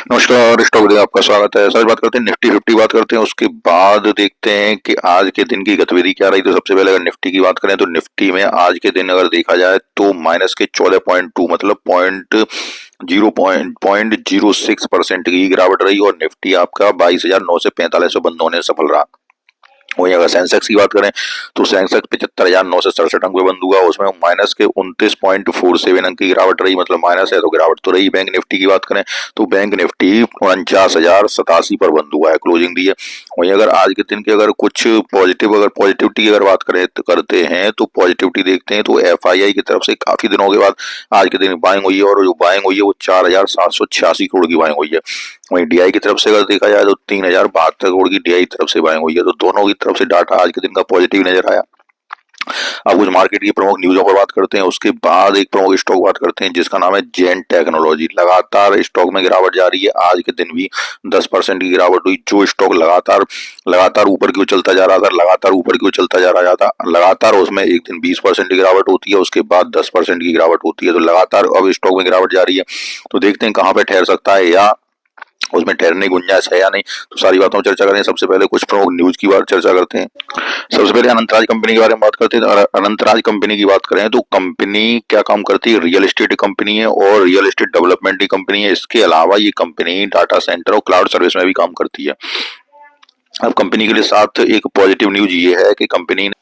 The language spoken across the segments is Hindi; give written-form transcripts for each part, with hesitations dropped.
नमस्कार, स्टॉक में आपका स्वागत है। सर बात करते हैं निफ्टी फिफ्टी बात करते हैं, उसके बाद देखते हैं कि आज के दिन की गतिविधि क्या रही। तो सबसे पहले अगर निफ्टी की बात करें तो निफ्टी में आज के दिन अगर देखा जाए तो माइनस के 14.2 मतलब पॉइंट 06% की गिरावट रही और निफ्टी आपका 22,900 से 4500 बंद होने में सफल रहा। वहीं अगर सेंसेक्स की बात करें तो सेंसेक्स 75,967 अंक पे बंद हुआ, उसमें माइनस के 29.47 अंक की गिरावट रही, मतलब माइनस है तो गिरावट तो रही। बैंक निफ्टी की बात करें तो बैंक निफ्टी 49,087 पर बंद हुआ है, क्लोजिंग दी है। वहीं अगर आज के दिन के अगर कुछ पॉजिटिविटी की अगर बात करें तो करते हैं तो पॉजिटिविटी देखते हैं तो एफआईआई की तरफ से काफी दिनों के बाद आज के दिन बाइंग हुई है और जो बाइंग हुई है वो 4,786 करोड़ की बाइंग हुई है। वहीं डीआई की तरफ से अगर देखा जाए तो 3,072 करोड़ की डीआई की तरफ से बाइंग हुई है। तो दोनों की तरफ से डाटा आज के दिन का पॉजिटिव नजर आया। अब कुछ मार्केट की प्रमुख न्यूजों पर बात करते हैं, उसके बाद एक प्रमुख स्टॉक बात करते हैं जिसका नाम है जेन टेक्नोलॉजी। लगातार स्टॉक में गिरावट जारी है, आज के दिन भी 10% की गिरावट हुई। जो स्टॉक लगातार लगातार ऊपर क्यों चलता जा रहा था, लगातार ऊपर क्यों चलता जा रहा था, लगातार उसमें एक दिन 20% की गिरावट होती है, उसके बाद 10% की गिरावट होती है। तो लगातार अब स्टॉक में गिरावट जारी है, तो देखते हैं कहाँ पे ठहर सकता है या उसमें ठहरने की गुंजाइश है या नहीं। तो सारी बातों पर चर्चा करें। सबसे पहले कुछ प्रमुख न्यूज की बात चर्चा करते हैं। सबसे पहले अनंतराज कंपनी के बारे में बात करते हैं। तो अनंतराज कंपनी की बात करें तो कंपनी क्या काम करती है, रियल एस्टेट कंपनी है और रियल एस्टेट डेवलपमेंट की कंपनी है। इसके अलावा ये कंपनी डाटा सेंटर और क्लाउड सर्विस में भी काम करती है। अब कंपनी के लिए साथ एक पॉजिटिव न्यूज ये है कि कंपनी ने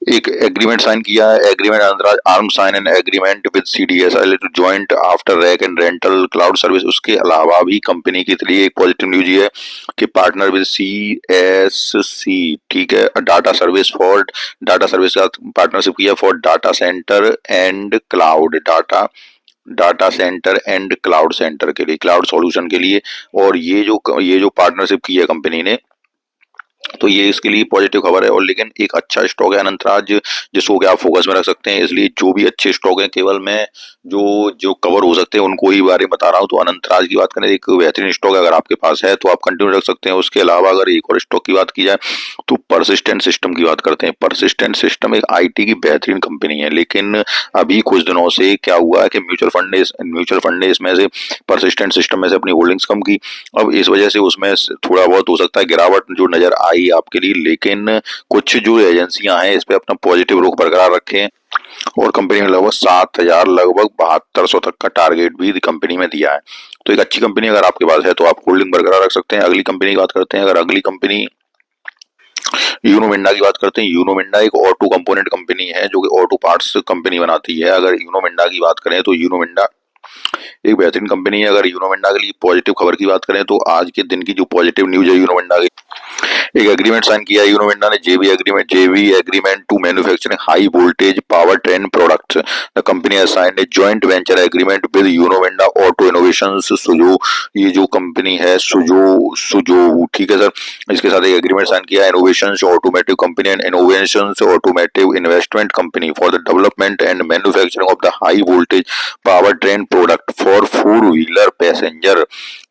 एक एग्रीमेंट साइन किया है। एग्रीमेंट अंतराज arm sign an agreement with CDSL to joint after rack and rental cloud service. उसके अलावा भी कंपनी के लिए एक पॉजिटिव न्यूज ये है कि पार्टनर विद सीएससी, ठीक है, डाटा सर्विस का पार्टनरशिप किया for data centre and cloud data centre and cloud centre के लिए, क्लाउड सॉल्यूशन के लिए। और ये जो पार्टनरशिप की है कंपनी ने, तो ये इसके लिए पॉजिटिव खबर है। और लेकिन एक अच्छा स्टॉक है अनंतराज, जिसको कि आप फोकस में रख सकते हैं। इसलिए जो भी अच्छे स्टॉक हैं, केवल मैं जो जो कवर हो सकते हैं उनको ही बारे में बता रहा हूँ। तो अनंतराज की बात करें, एक बेहतरीन स्टॉक अगर आपके पास है तो आप कंटिन्यू रख सकते हैं। उसके अलावा अगर एक और स्टॉक की बात की जाए तो परसिस्टेंट सिस्टम की बात करते हैं। परसिस्टेंट सिस्टम एक आईटी की बेहतरीन कंपनी है, लेकिन अभी कुछ दिनों से क्या हुआ है कि म्यूचुअल फंड ने इसमें से परसिस्टेंट सिस्टम में से अपनी होल्डिंग्स कम की। अब इस वजह से उसमें थोड़ा बहुत हो सकता है गिरावट जो नजर आई आपके लिए, लेकिन कुछ जो एजेंसियां हैं इस पे अपना पॉजिटिव रुख बरकरार रखें। और कंपनी ने लगभग 7,000 लगभग 7200 तक का टारगेट भी कंपनी में दिया है। तो एक अच्छी कंपनी अगर आपके पास है तो आप होल्डिंग बरकरार रख सकते हैं। अगली कंपनी की बात करते हैं। अगर अगली कंपनी यूनो मिंडा की बात करते हैं। यूनो मिंडा एक ऑटो कंपोनेंट कंपनी है जो कि ऑटो पार्ट्स कंपनी बनाती है। अगर यूनो मिंडा की बात करें तो यूनो मिंडा एक बेहतरीन कंपनी है। अगर यूनो मिंडा के लिए पॉजिटिव खबर की बात करें तो आज के दिन की जो पॉजिटिव न्यूज है यूनो मिंडा की, एक एग्रीमेंट साइन किया है यूनो मिंडा ने, JV agreement to manufacturing high voltage power train products. The company has signed a joint venture agreement with Uno Minda auto innovations Suzhou. ये जो कंपनी है सुजो, ठीक है सर, इसके साथ एक एग्रीमेंट साइन किया है। Innovations automotive company and innovations automotive investment company for the development and manufacturing of the high voltage power train product for four wheeler passenger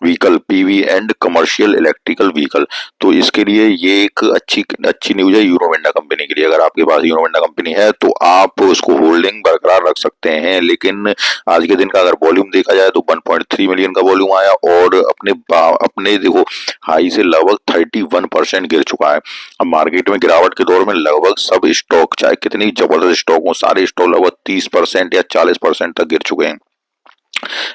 vehicle PV and commercial electrical vehicle. तो इसके लिए ये एक अच्छी न्यूज है यूनो मिंडा कंपनी के लिए। अगर आपके पास यूनो मिंडा कंपनी है तो आप उसको होल्डिंग बरकरार रख सकते हैं। लेकिन आज के दिन का अगर वॉल्यूम देखा जाए तो 1.3 मिलियन का वॉल्यूम आया और अपने देखो हाई से लगभग 31% गिर चुका है। अब मार्केट में गिरावट के दौर में लगभग सब स्टॉक, चाहे कितनी जबरदस्त स्टॉक हो, सारे स्टॉक लगभग 30% या 40% तक गिर चुके हैं।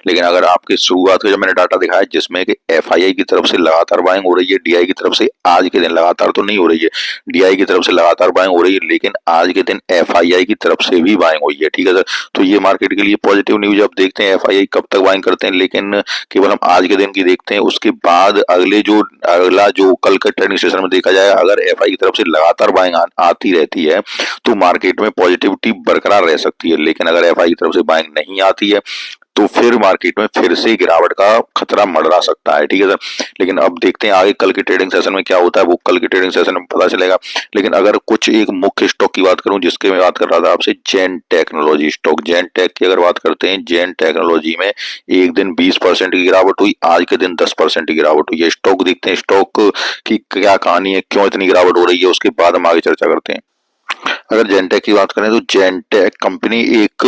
लेकिन अगर आपके शुरुआत का जब मैंने डाटा दिखाया जिसमें कि एफआईआई की तरफ से लगातार बाइंग हो रही है, डीआई की तरफ से आज के दिन लगातार तो नहीं हो रही है, डीआई की तरफ से लगातार बाइंग हो रही है, लेकिन आज के दिन एफआईआई की तरफ से भी बाइंग हुई है, ठीक है सर। तो ये मार्केट के लिए पॉजिटिव न्यूज। अब देखते हैं एफआईआई कब तक बाइंग करते हैं, लेकिन केवल हम आज के दिन की देखते हैं। उसके बाद अगला जो कल के ट्रेडिंग सेशन में देखा जाए, अगर एफआई की तरफ से लगातार बाइंग आती रहती है तो मार्केट में पॉजिटिविटी बरकरार रह सकती है। लेकिन अगर एफआई की तरफ से बाइंग नहीं आती है तो फिर मार्केट में फिर से गिरावट का खतरा मंडरा सकता है, ठीक है सर। लेकिन अब देखते हैं आगे कल के ट्रेडिंग सेशन में क्या होता है, वो कल के ट्रेडिंग सेशन में पता चलेगा। लेकिन अगर कुछ एक मुख्य स्टॉक की बात करूं जिसके मैं बात कर रहा था आपसे, जेन टेक्नोलॉजी स्टॉक, जेन टेक की अगर बात करते हैं, जेन टेक्नोलॉजी में एक दिन 20% की गिरावट हुई, आज के दिन 10% की गिरावट हुई है। स्टॉक देखते हैं, स्टॉक की क्या कहानी है, क्यों इतनी गिरावट हो रही है, उसके बाद हम आगे चर्चा करते हैं। अगर जेनटेक की बात करें तो जेनटेक कंपनी एक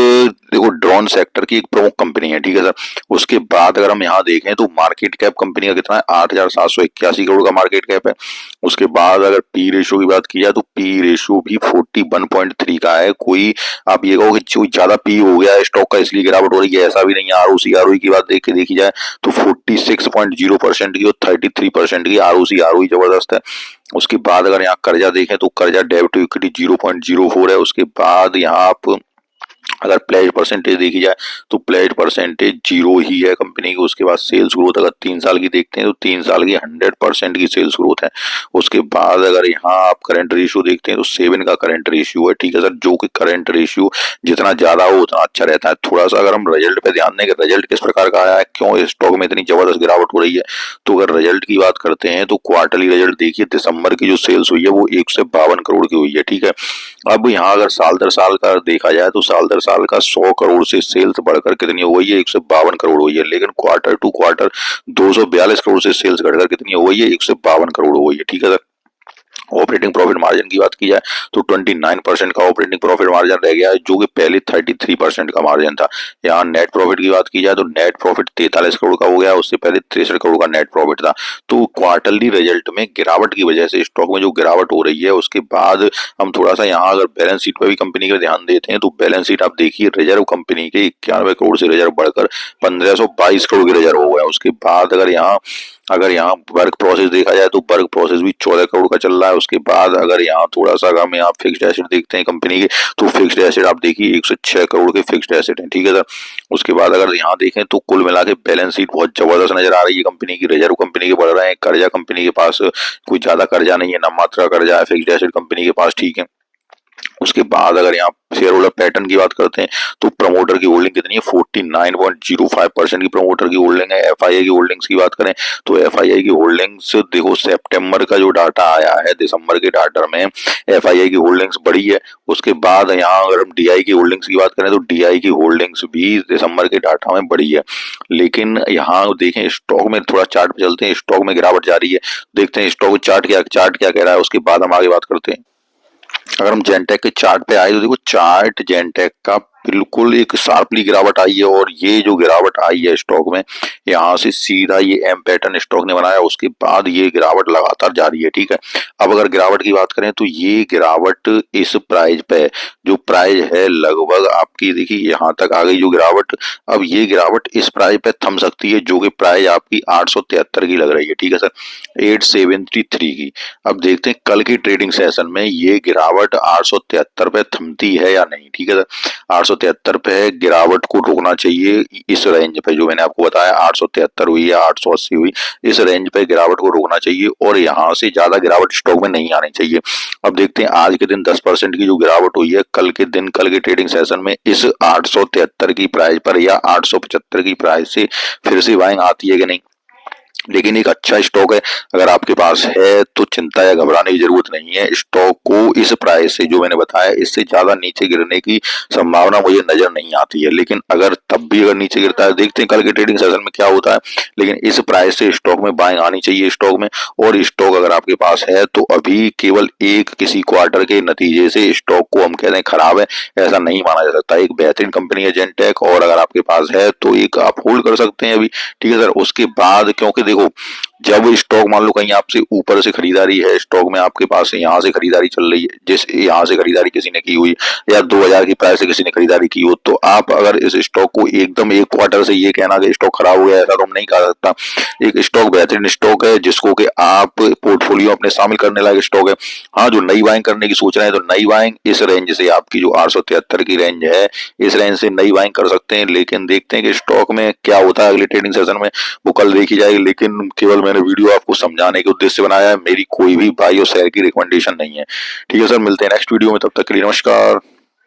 देखो ड्रोन सेक्टर की एक प्रमुख कंपनी है, ठीक है सर। उसके बाद अगर हम यहाँ देखें तो मार्केट कैप कंपनी का कितना है, 8,781 करोड़ का मार्केट कैप है। उसके बाद अगर पी रेशियो की बात की जाए तो पी रेशियो भी 41.3 का है। कोई आप ये कहो कि जो ज्यादा पी हो गया है स्टॉक का इसलिए गिरावट हो रही है, ऐसा भी नहीं है। आरओसी आरओई की बात देख के देखी जाए तो 46.0% की और 33% की आरओसी आरओई जबरदस्त है। उसके बाद अगर यहाँ कर्जा देखें तो कर्जा डेब्ट टू इक्विटी 0.04 है। उसके बाद यहाँ आप अगर प्लेज परसेंटेज देखी जाए तो प्लेज परसेंटेज 0 ही है कंपनी की। उसके बाद सेल्स ग्रोथ अगर 3 साल की देखते हैं तो 3 साल की 100% की सेल्स ग्रोथ है। उसके बाद अगर यहाँ आप करंट रेशियो देखते हैं तो 7 का करंट रेशियो है, ठीक है सर। जो कि करंट रेशियो जितना ज्यादा हो उतना अच्छा रहता है। थोड़ा सा अगर हम रिजल्ट पे ध्यान दें कि रिजल्ट किस प्रकार का आया है, क्यों स्टॉक में इतनी जबरदस्त गिरावट हो रही है, तो अगर रिजल्ट की बात करते हैं तो क्वार्टरली रिजल्ट देखिए, दिसंबर की जो सेल्स हुई है वो 152 करोड़ की हुई है, ठीक है। अब यहाँ अगर साल दर साल का देखा जाए तो साल दर साल का 100 करोड़ से सेल्स बढ़कर कितनी हो गई है, 152 करोड़ हुई है। लेकिन क्वार्टर टू क्वार्टर 242 करोड़ से सेल्स घटकर कितनी हो गई है, 152 करोड़ हो गई है, ठीक है सर। ऑपरेटिंग प्रॉफिट मार्जिन की बात की जाए तो 29% का ऑपरेटिंग प्रॉफिट मार्जिन रह गया है, जो कि पहले 33% का मार्जिन था। यहाँ नेट प्रॉफिट की बात की जाए तो नेट प्रॉफिट 43 करोड़ का हो गया, उससे पहले 63 करोड़ का नेट प्रॉफिट था। तो क्वार्टरली रिजल्ट में गिरावट की वजह से स्टॉक में जो गिरावट हो रही है, उसके बाद हम थोड़ा सा यहाँ अगर बैलेंस शीट पर भी कंपनी का ध्यान देते हैं तो बैलेंस शीट आप देखिए, रिजर्व कंपनी के 91 करोड़ से रिजर्व बढ़कर 1522 करोड़ के रिजर्व हो गए। उसके बाद अगर यहाँ वर्क प्रोसेस देखा जाए तो वर्क प्रोसेस भी 14 करोड़ का चल रहा है। उसके बाद अगर यहाँ थोड़ा सा हम यहाँ फिक्स्ड एसेट देखते हैं कंपनी के, तो फिक्स्ड एसेट आप देखिए 106 करोड़ के फिक्स्ड एसेट हैं, ठीक है सर। उसके बाद अगर यहाँ देखें तो कुल मिला के बैलेंस शीट बहुत जबरदस्त नजर आ रही है कंपनी की। रिजर्व कंपनी के बढ़ रहे हैं, कर्जा कंपनी के पास कोई ज्यादा कर्जा नहीं है, नाम मात्र का कर्जा है, फिक्स्ड एसेट कंपनी के पास, ठीक है। उसके बाद अगर यहाँ शेयर होल्डर पैटर्न की बात करते हैं तो प्रमोटर की होल्डिंग कितनी है, 49.05% की प्रमोटर की होल्डिंग है। एफआईआई की होल्डिंग्स की बात करें तो एफआईआई की होल्डिंग्स देखो, सितंबर का जो डाटा आया है, दिसंबर के डाटा में एफआईआई की होल्डिंग्स बढ़ी है। उसके बाद यहाँ अगर हम डीआई की होल्डिंग्स की बात करें तो डीआई की होल्डिंग्स भी दिसंबर के डाटा में बढ़ी है। लेकिन यहाँ देखें स्टॉक में, थोड़ा चार्ट पे चलते हैं, स्टॉक में गिरावट जारी है। देखते हैं स्टॉक चार्ट क्या कह रहा है, उसके बाद हम आगे बात करते हैं। अगर हम जेनटेक के चार्ट पे आए तो देखो, चार्ट जेनटेक का बिल्कुल एक शार्पली गिरावट आई है। और ये जो गिरावट आई है स्टॉक में, यहाँ से सीधा ये एम पैटर्न स्टॉक ने बनाया, उसके बाद ये गिरावट लगातार जारी है, ठीक है। अब अगर गिरावट की बात करें तो ये गिरावट इस प्राइस पे, जो प्राइस है लगभग आपकी देखिए यहाँ तक आ गई जो गिरावट। अब ये गिरावट इस प्राइस पे थम सकती है, जो कि प्राइस आपकी 873 की लग रही है, ठीक है सर, 873 की। अब देखते हैं कल की ट्रेडिंग सेशन में ये गिरावट 873 पे थमती है या नहीं, ठीक है सर। 873 पे है, गिरावट को रोकना चाहिए इस रेंज पे, जो मैंने आपको बताया 873 हुई या 880 हुई, इस रेंज पे गिरावट को रोकना चाहिए और यहाँ से ज्यादा गिरावट स्टॉक में नहीं आनी चाहिए। अब देखते हैं आज के दिन 10% की जो गिरावट हुई है, कल के दिन, कल के ट्रेडिंग सेशन में इस 873 की प्राइस पर या 875 की प्राइस से फिर से बाइंग आती है कि नहीं। लेकिन एक अच्छा स्टॉक है, अगर आपके पास है तो चिंता या घबराने की जरूरत नहीं है। स्टॉक को इस प्राइस से, जो मैंने बताया, इससे ज्यादा नीचे गिरने की संभावना मुझे नजर नहीं आती है। लेकिन अगर तब भी अगर नीचे गिरता है, देखते हैं कल के ट्रेडिंग सेशन में क्या होता है। लेकिन इस प्राइस से स्टॉक में बाइंग आनी चाहिए स्टॉक में। और स्टॉक अगर आपके पास है तो अभी केवल एक किसी क्वार्टर के नतीजे से स्टॉक को हम कहते हैं खराब है, ऐसा नहीं माना जा सकता। एक बेहतरीन कंपनी है जेनटेक, और अगर आपके पास है तो एक आप होल्ड कर सकते हैं अभी, ठीक है सर। उसके बाद क्योंकि देखो, जब स्टॉक मान लो कहीं आपसे ऊपर से खरीदारी है स्टॉक में, आपके पास से यहाँ से खरीदारी चल रही है, जिस यहाँ से खरीदारी किसी ने की हुई या 2000 की प्राइस से किसी ने खरीदारी की हो, तो आप अगर इस स्टॉक को एकदम एक क्वार्टर से ये कहना कि स्टॉक खराब हो गया, ऐसा तो हम नहीं कह सकता। एक स्टॉक बेहतरीन स्टॉक है जिसको कि आप पोर्टफोलियो अपने शामिल करने लायक स्टॉक है। हाँ, जो नई बाइंग करने की सोच रहे हैं तो नई बाइंग इस रेंज से, आपकी जो 873 की रेंज है, इस रेंज से नई बाइंग कर सकते हैं। लेकिन देखते हैं कि स्टॉक में क्या होता है अगले ट्रेडिंग सेशन में, वो कल देखी जाएगी। लेकिन केवल मैंने वीडियो आपको समझाने के उद्देश्य से बनाया है, मेरी कोई भी बाई और शेयर की रिकमेंडेशन नहीं है, ठीक है सर। मिलते हैं नेक्स्ट वीडियो में, तब तक के लिए नमस्कार।